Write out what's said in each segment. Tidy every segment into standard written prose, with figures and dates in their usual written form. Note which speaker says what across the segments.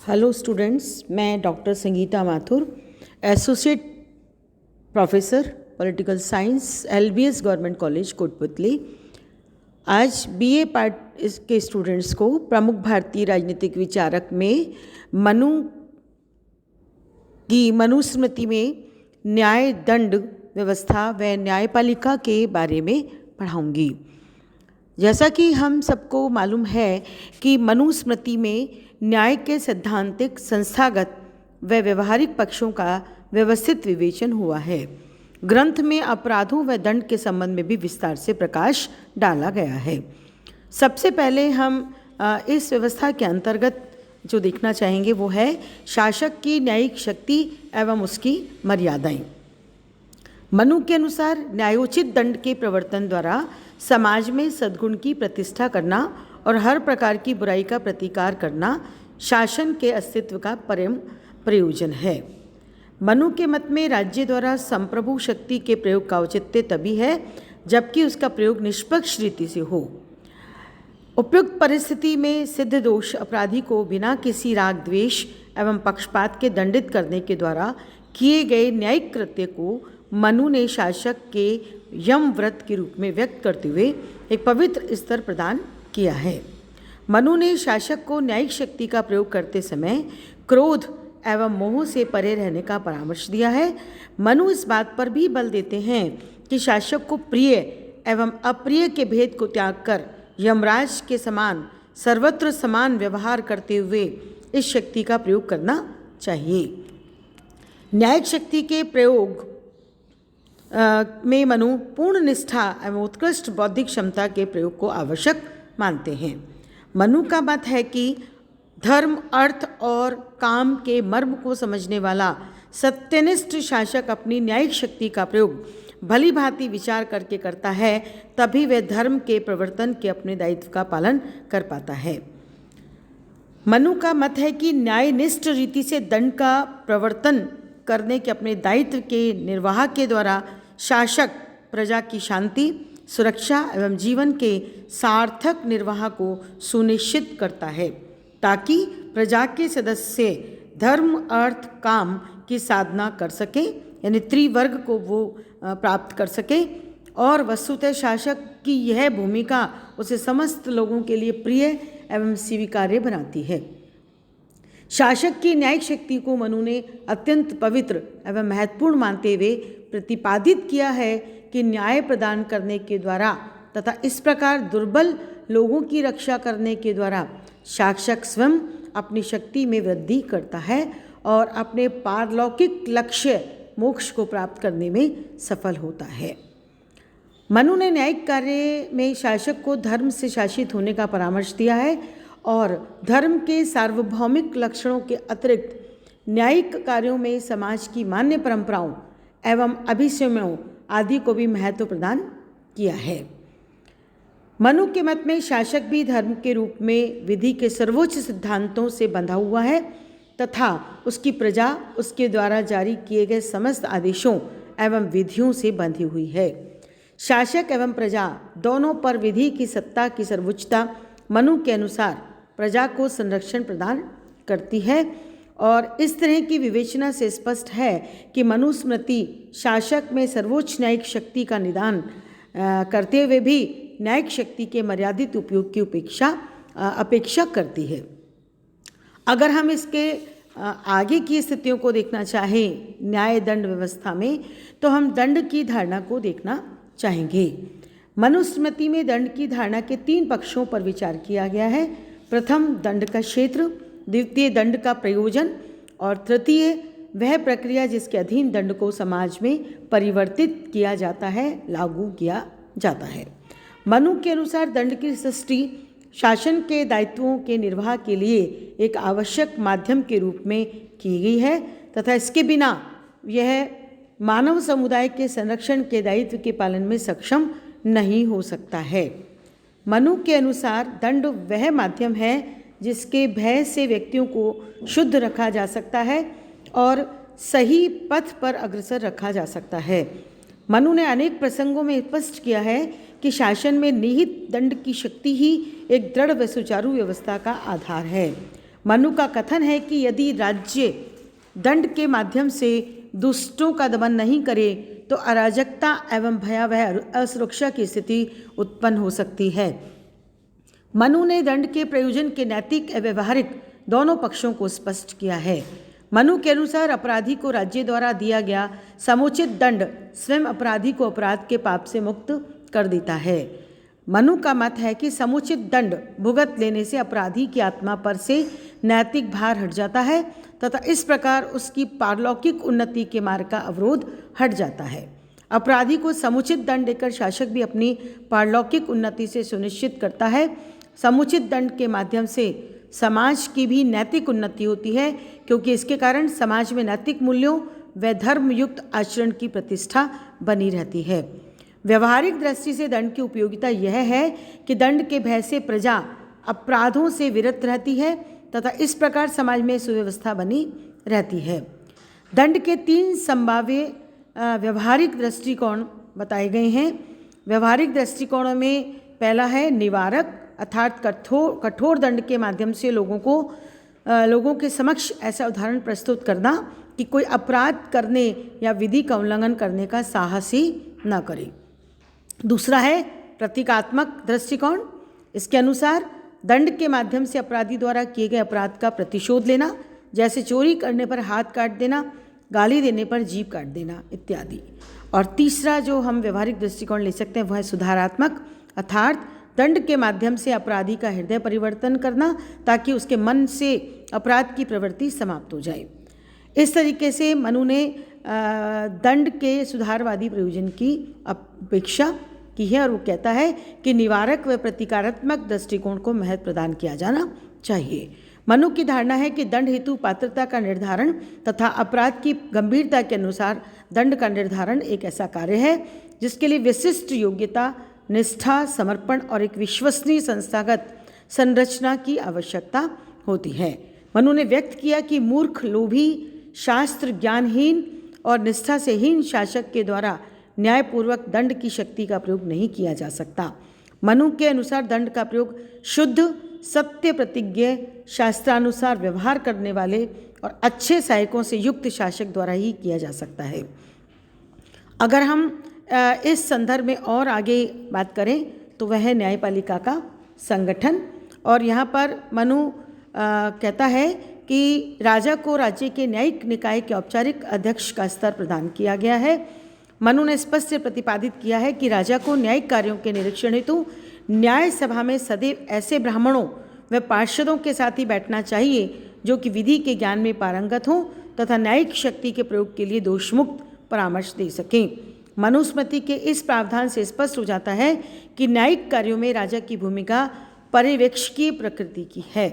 Speaker 1: Hello students, मैं doctor Sangeeta Mathur, associate professor political science, LBS government college Kotputli. आज BA part के students को प्रमुख भारतीय राजनीतिक विचारक में मनुस्मृति में न्याय दंड व्यवस्था व न्यायपालिका के बारे में पढ़ाऊंगी। जैसा कि हम सबको मालूम है कि मनुस्मृति में न्याय के सैद्धांतिक, संस्थागत व व्यवहारिक पक्षों का व्यवस्थित विवेचन हुआ है। ग्रंथ में अपराधों व दंड के संबंध में भी विस्तार से प्रकाश डाला गया है। सबसे पहले हम इस व्यवस्था के अंतर्गत जो देखना चाहेंगे वो है शासक की न्यायिक शक्ति एवं उसकी मर्यादाएं। मनु के अनुसार न्यायोचित दंड के प्रवर्तन द्वारा समाज में सद्गुण की प्रतिष्ठा करना और हर प्रकार की बुराई का प्रतिकार करना शासन के अस्तित्व का परम प्रयोजन है। मनु के मत में राज्य द्वारा संप्रभु शक्ति के प्रयोग का औचित्य तभी है जबकि उसका प्रयोग निष्पक्ष रीति से हो। उपयुक्त परिस्थिति में सिद्ध दोष अपराधी को बिना किसी राग, द्वेष एवं पक्षपात के दंडित करने के द्वारा किए गए न्यायिक कृत्य को मनु ने शासक के यम व्रत के रूप में व्यक्त करते हुए एक पवित्र स्तर प्रदान किया है। मनु ने शासक को न्यायिक शक्ति का प्रयोग करते समय क्रोध एवं मोह से परे रहने का परामर्श दिया है। मनु इस बात पर भी बल देते हैं कि शासक को प्रिय एवं अप्रिय के भेद को त्याग कर यमराज के समान सर्वत्र समान व्यवहार करते हुए इस शक्ति का प्रयोग करना चाहिए। न्यायिक शक्ति के प्रयोग में मनु पूर्ण निष्ठा एवं उत्कृष्ट बौद्धिक क्षमता के प्रयोग को आवश्यक मानते हैं। मनु का मत है कि धर्म, अर्थ और काम के मर्म को समझने वाला सत्यनिष्ठ शासक अपनी न्यायिक शक्ति का प्रयोग भली भांति विचार करके करता है, तभी वह धर्म के प्रवर्तन के अपने दायित्व का पालन कर पाता है। मनु का मत है कि न्यायनिष्ठ रीति से दंड का प्रवर्तन करने के अपने दायित्व के निर्वाह के द्वारा शासक प्रजा की शांति, सुरक्षा एवं जीवन के सार्थक निर्वाह को सुनिश्चित करता है ताकि प्रजा के सदस्य धर्म, अर्थ, काम की साधना कर सकें, यानी त्रिवर्ग को वो प्राप्त कर सके। और वस्तुतः शासक की यह भूमिका उसे समस्त लोगों के लिए प्रिय एवं स्वीकार्य बनाती है। शासक की न्यायिक शक्ति को मनु ने अत्यंत पवित्र एवं महत्वपूर्ण मानते हुए प्रतिपादित किया है कि न्याय प्रदान करने के द्वारा तथा इस प्रकार दुर्बल लोगों की रक्षा करने के द्वारा शासक स्वयं अपनी शक्ति में वृद्धि करता है और अपने पारलौकिक लक्ष्य मोक्ष को प्राप्त करने में सफल होता है। मनु ने न्यायिक कार्य में शासक को धर्म से शासित होने का परामर्श दिया है और धर्म के सार्वभौमिक लक्षणों के अतिरिक्त न्यायिक कार्यों में समाज की मान्य परंपराओं एवं अभिसमयों आदि को भी महत्व प्रदान किया है। मनु के मत में शासक भी धर्म के रूप में विधि के सर्वोच्च सिद्धांतों से बंधा हुआ है तथा उसकी प्रजा उसके द्वारा जारी किए गए समस्त आदेशों एवं विधियों से बंधी हुई है। शासक एवं प्रजा दोनों पर विधि की सत्ता की सर्वोच्चता मनु के अनुसार प्रजा को संरक्षण प्रदान करती है और इस तरह की विवेचना से स्पष्ट है कि मनुस्मृति शासक में सर्वोच्च न्यायिक शक्ति का निदान करते हुए भी न्यायिक शक्ति के मर्यादित उपयोग की अपेक्षा करती है। अगर हम इसके आगे की स्थितियों को देखना चाहें न्याय दंड व्यवस्था में, तो हम दंड की धारणा को देखना चाहेंगे। मनुस्मृति में दंड की धारणा के 3 पक्षों पर विचार किया गया है। प्रथम, दंड का क्षेत्र, द्वितीय, दंड का प्रयोजन और तृतीय, वह प्रक्रिया जिसके अधीन दंड को समाज में परिवर्तित किया जाता है, लागू किया जाता है। मनु के अनुसार दंड की सृष्टि शासन के दायित्वों के निर्वाह के लिए एक आवश्यक माध्यम के रूप में की गई है तथा इसके बिना यह मानव समुदाय के संरक्षण के दायित्व के पालन में सक्षम नहीं हो सकता है। मनु के अनुसार दंड वह माध्यम है जिसके भय से व्यक्तियों को शुद्ध रखा जा सकता है और सही पथ पर अग्रसर रखा जा सकता है। मनु ने अनेक प्रसंगों में स्पष्ट किया है कि शासन में निहित दंड की शक्ति ही एक दृढ़ व सुचारू व्यवस्था का आधार है। मनु का कथन है कि यदि राज्य दंड के माध्यम से दुष्टों का दमन नहीं करे तो अराजकता एवं भयावह असुरक्षा की स्थिति उत्पन्न हो सकती है। मनु ने दंड के प्रयोजन के नैतिक एवं व्यवहारिक दोनों पक्षों को स्पष्ट किया है। मनु के अनुसार अपराधी को राज्य द्वारा दिया गया समुचित दंड स्वयं अपराधी को अपराध के पाप से मुक्त कर देता है। मनु का मत है कि समुचित दंड भुगत लेने से अपराधी की आत्मा पर से नैतिक भार हट जाता है तथा इस प्रकार उसकी पारलौकिक उन्नति के मार्ग का अवरोध हट जाता है। अपराधी को समुचित दंड देकर शासक भी अपनी पारलौकिक उन्नति से सुनिश्चित करता है। समुचित दंड के माध्यम से समाज की भी नैतिक उन्नति होती है, क्योंकि इसके कारण समाज में नैतिक मूल्यों व धर्मयुक्त आचरण की प्रतिष्ठा बनी रहती है। व्यवहारिक दृष्टि से दंड की उपयोगिता यह है कि दंड के भय से प्रजा अपराधों से विरत रहती है तथा इस प्रकार समाज में सुव्यवस्था बनी रहती है। दंड के 3 संभाव्य व्यवहारिक दृष्टिकोण बताए गए हैं। व्यवहारिक दृष्टिकोणों में पहला है निवारक, अर्थात कठोर दंड के माध्यम से लोगों के समक्ष ऐसा उदाहरण प्रस्तुत करना कि कोई अपराध करने या विधि का उल्लंघन करने का साहस ही न करे। दूसरा है प्रतीकात्मक दृष्टिकोण। इसके अनुसार दंड के माध्यम से अपराधी द्वारा किए गए अपराध का प्रतिशोध लेना, जैसे चोरी करने पर हाथ काट देना, गाली देने पर जीभ काट देना इत्यादि। और तीसरा जो हम व्यवहारिक दृष्टिकोण ले सकते हैं वह है सुधारात्मक, अर्थात दंड के माध्यम से अपराधी का हृदय परिवर्तन करना ताकि उसके मन से अपराध की प्रवृत्ति समाप्त हो जाए। इस तरीके से मनु ने दंड के सुधारवादी प्रयोजन की अपेक्षा की है और वो कहता है कि निवारक व प्रतिकारात्मक दृष्टिकोण को महत्व प्रदान किया जाना चाहिए। मनु की धारणा है कि दंड हेतु पात्रता का निर्धारण तथा अपराध की गंभीरता के अनुसार दंड का निर्धारण एक ऐसा कार्य है जिसके लिए विशिष्ट योग्यता, निष्ठा, समर्पण और एक विश्वसनीय संस्थागत संरचना की आवश्यकता होती है। मनु ने व्यक्त किया कि मूर्ख, लोभी, शास्त्र ज्ञानहीन और निष्ठा से हीन शासक के द्वारा न्यायपूर्वक दंड की शक्ति का प्रयोग नहीं किया जा सकता। मनु के अनुसार दंड का प्रयोग शुद्ध, सत्य प्रतिज्ञ, शास्त्रानुसार व्यवहार करने वाले और अच्छे सहायकों से युक्त शासक द्वारा ही किया जा सकता है। अगर हम इस संदर्भ में और आगे बात करें तो वह है न्यायपालिका का संगठन। और यहाँ पर मनु कहता है कि राजा को राज्य के न्यायिक निकाय के औपचारिक अध्यक्ष का स्तर प्रदान किया गया है। मनु ने स्पष्ट प्रतिपादित किया है कि राजा को न्यायिक कार्यों के निरीक्षण हेतु न्याय सभा में सदैव ऐसे ब्राह्मणों व पार्षदों के साथ ही बैठना चाहिए जो कि विधि के ज्ञान में पारंगत हों तथा न्यायिक शक्ति के प्रयोग के लिए दोषमुक्त परामर्श दे सकें। मनुस्मृति के इस प्रावधान से स्पष्ट हो जाता है कि न्यायिक कार्यों में राजा की भूमिका पर्यवेक्षकीय प्रकृति की है।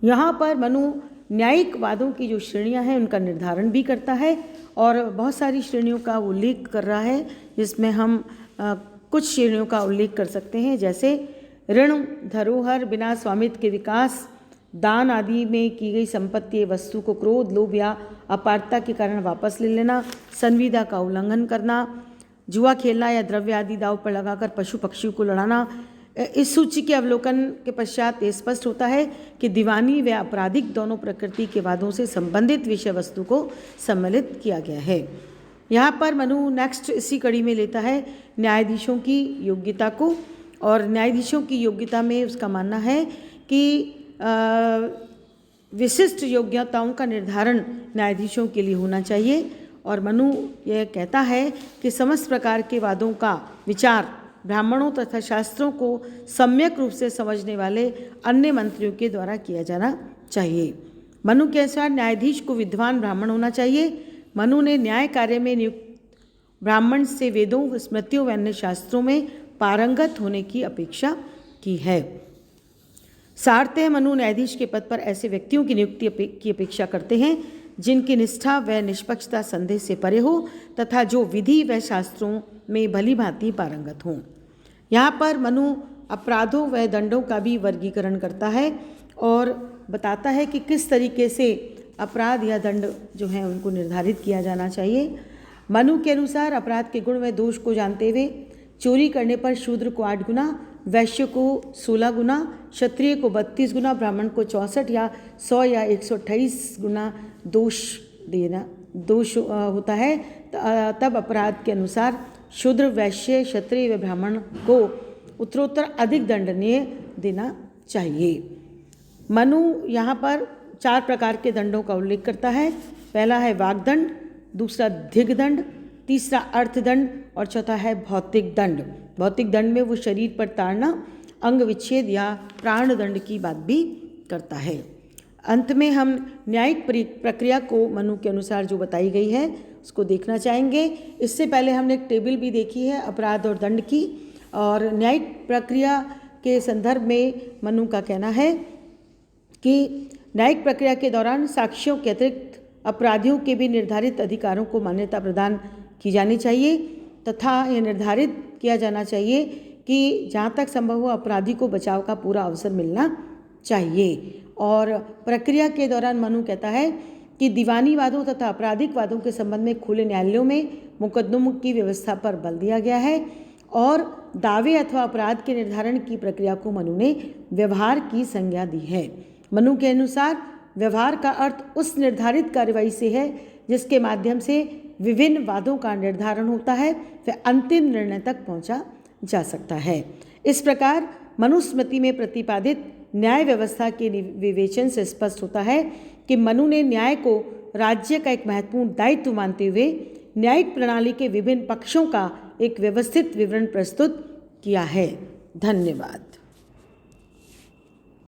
Speaker 1: यहाँ पर मनु न्यायिक वादों की जो श्रेणियाँ हैं उनका निर्धारण भी करता है और बहुत सारी श्रेणियों का उल्लेख कर रहा है, जिसमें हम कुछ श्रेणियों का उल्लेख कर सकते हैं, जैसे ऋण, धरोहर, बिना स्वामित्व के विकास, दान आदि में की गई संपत्ति वस्तु को क्रोध, लोभ या अपारगता के कारण वापस ले लेना, संविदा का उल्लंघन करना, जुआ खेलना या द्रव्य आदि दांव पर लगाकर पशु पक्षियों को लड़ाना। इस सूची के अवलोकन के पश्चात ये स्पष्ट होता है कि दीवानी व आपराधिक दोनों प्रकृति के वादों से संबंधित विषय वस्तु को सम्मिलित किया गया है। यहाँ पर मनु नेक्स्ट इसी कड़ी में लेता है न्यायाधीशों की योग्यता को, और न्यायाधीशों की योग्यता में उसका मानना है कि विशिष्ट योग्यताओं का निर्धारण न्यायाधीशों के लिए होना चाहिए। और मनु यह कहता है कि समस्त प्रकार के वादों का विचार ब्राह्मणों तथा शास्त्रों को सम्यक रूप से समझने वाले अन्य मंत्रियों के द्वारा किया जाना चाहिए। मनु के अनुसार न्यायाधीश को विद्वान ब्राह्मण होना चाहिए। मनु ने न्याय कार्य में नियुक्त ब्राह्मण से वेदों, स्मृतियों व अन्य शास्त्रों में पारंगत होने की अपेक्षा की है। सारतः मनु न्यायाधीश के पद पर ऐसे व्यक्तियों की नियुक्ति की अपेक्षा करते हैं जिनकी निष्ठा व निष्पक्षता संदेह से परे हो तथा जो विधि व शास्त्रों में भली भांति पारंगत हों। यहाँ पर मनु अपराधों व दंडों का भी वर्गीकरण करता है और बताता है कि किस तरीके से अपराध या दंड जो हैं उनको निर्धारित किया जाना चाहिए। मनु के अनुसार अपराध के गुण व दोष को जानते हुए चोरी करने पर शूद्र को 8 गुना, वैश्य को 16 गुना, क्षत्रिय को 32 गुना, ब्राह्मण को 64 या 100 या 128 गुना दोष होता है। तब अपराध के अनुसार शूद्र, वैश्य, क्षत्रिय व ब्राह्मण को उत्तरोत्तर अधिक दंडनीय देना चाहिए। मनु यहाँ पर 4 प्रकार के दंडों का उल्लेख करता है। पहला है वाग्दंड, दूसरा दिग्दंड, तीसरा अर्थदंड और चौथा है भौतिक दंड। भौतिक दंड में वो शरीर पर ताड़ना, अंग विच्छेद या प्राण दंड की बात भी करता है। अंत में हम न्यायिक प्रक्रिया को मनु के अनुसार जो बताई गई है उसको देखना चाहेंगे। इससे पहले हमने एक टेबल भी देखी है अपराध और दंड की, और न्यायिक प्रक्रिया के संदर्भ में मनु का कहना है कि न्यायिक प्रक्रिया के दौरान साक्ष्यों के अतिरिक्त अपराधियों के भी निर्धारित अधिकारों को मान्यता प्रदान की जानी चाहिए तथा यह निर्धारित किया जाना चाहिए कि जहाँ तक संभव हो अपराधी को बचाव का पूरा अवसर मिलना चाहिए। और प्रक्रिया के दौरान मनु कहता है कि दीवानी वादों तथा आपराधिक वादों के संबंध में खुले न्यायालयों में मुकदमों की व्यवस्था पर बल दिया गया है और दावे अथवा अपराध के निर्धारण की प्रक्रिया को मनु ने व्यवहार की संज्ञा दी है। मनु के अनुसार व्यवहार का अर्थ उस निर्धारित कार्रवाई से है जिसके माध्यम से विभिन्न वादों का निर्धारण होता है, वह अंतिम निर्णय तक पहुंचा जा सकता है। इस प्रकार मनुस्मृति में प्रतिपादित न्याय व्यवस्था के विवेचन से स्पष्ट होता है कि मनु ने न्याय को राज्य का एक महत्वपूर्ण दायित्व मानते हुए न्यायिक प्रणाली के विभिन्न पक्षों का एक व्यवस्थित विवरण प्रस्तुत किया है। धन्यवाद।